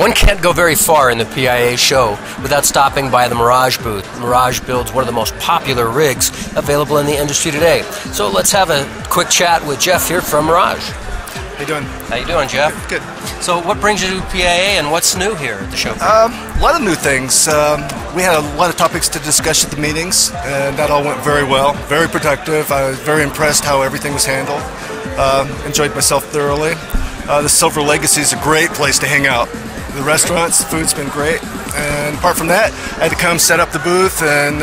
One can't go very far in the PIA show without stopping by the Mirage booth. Mirage builds one of the most popular rigs available in the industry today. So let's have a quick chat with Jeff here from Mirage. How you doing? How you doing, Jeff? Good. So what brings you to PIA and what's new here at the show? A lot of new things. We had a lot of topics to discuss at the meetings, and that all went very well. Very productive. I was very impressed how everything was handled. Enjoyed myself thoroughly. The Silver Legacy is a great place to hang out. The restaurants, the food's been great, and apart from that, I had to come set up the booth and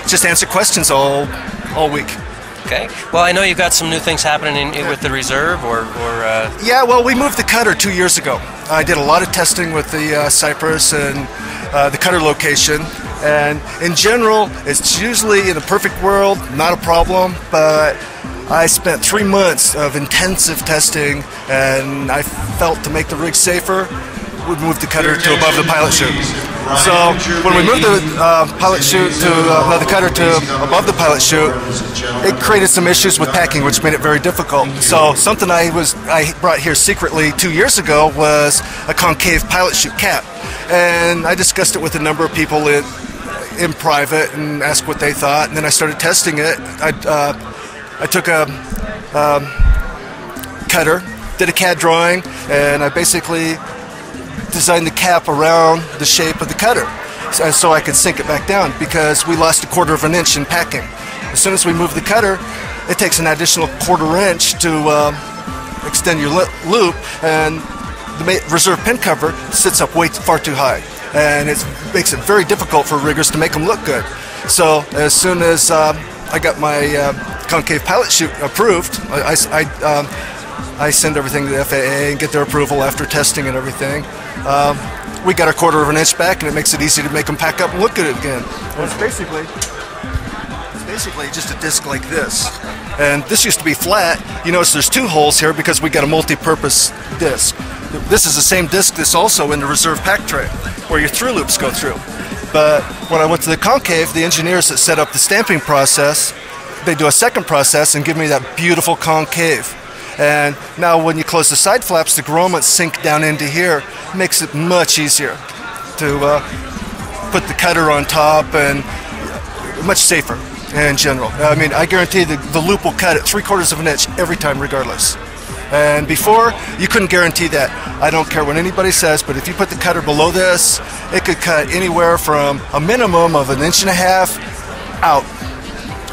just answer questions all week. Okay. Well, I know you've got some new things happening with the Reserve, Yeah, well, we moved the cutter 2 years ago. I did a lot of testing with the Cypress and the cutter location, and in general, it's usually, in a perfect world, not a problem, but I spent 3 months of intensive testing, and I felt to make the rig safer, we moved the cutter to above the pilot chute. So when we moved the pilot chute to the cutter to above the pilot chute, it created some issues with packing, which made it very difficult. So something I brought here secretly 2 years ago was a concave pilot chute cap, and I discussed it with a number of people in private and asked what they thought, and then I started testing it. I took a cutter, did a CAD drawing, and I basically designed the cap around the shape of the cutter so I could sink it back down, because we lost 1/4 of an inch in packing. As soon as we move the cutter, it takes an additional 1/4 inch to extend your loop, and the reserve pin cover sits up far too high, and it makes it very difficult for riggers to make them look good. So as soon as I got my concave pilot chute approved, I send everything to the FAA and get their approval after testing and everything. We got 1/4 of an inch back, and it makes it easy to make them pack up and look good again. It's basically just a disc like this. And this used to be flat. You notice there's 2 holes here because we got a multi-purpose disc. This is the same disc that's also in the reserve pack tray, where your through loops go through. But when I went to the concave, the engineers that set up the stamping process, they do a second process and give me that beautiful concave. And now when you close the side flaps, the grommets sink down into here. Makes it much easier to put the cutter on top, and much safer in general. I mean, I guarantee the loop will cut at 3/4 of an inch every time regardless. And before, you couldn't guarantee that. I don't care what anybody says, but if you put the cutter below this, it could cut anywhere from a minimum of 1.5 inches out.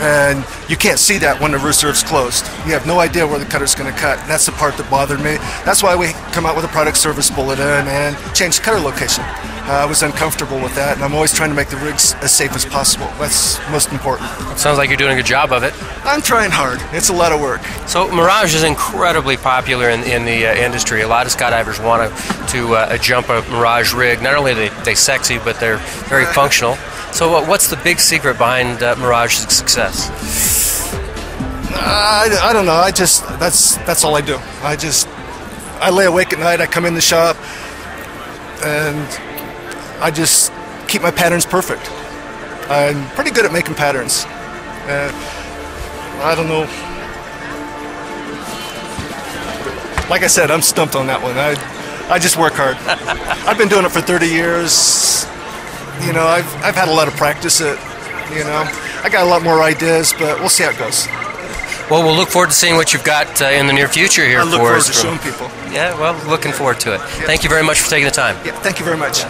And you can't see that when the reserve's closed. You have no idea where the cutter's going to cut. That's the part that bothered me. That's why we come out with a product service bulletin and change the cutter location. I was uncomfortable with that, and I'm always trying to make the rigs as safe as possible. That's most important. It sounds like you're doing a good job of it. I'm trying hard. It's a lot of work. So Mirage is incredibly popular in the industry. A lot of skydivers want to jump a Mirage rig. Not only are they sexy, but they're very functional. So what's the big secret behind Mirage's success? I don't know. That's all I do. I lay awake at night. I come in the shop, and I just keep my patterns perfect. I'm pretty good at making patterns. I don't know. Like I said, I'm stumped on that one. I just work hard. I've been doing it for 30 years. You know, I've had a lot of practice at, I got a lot more ideas, but we'll see how it goes. Well, we'll look forward to seeing what you've got in the near future here I look for forward us. to showing people. Yeah, well, looking forward to it. Yeah. Thank you very much for taking the time. Yeah, thank you very much.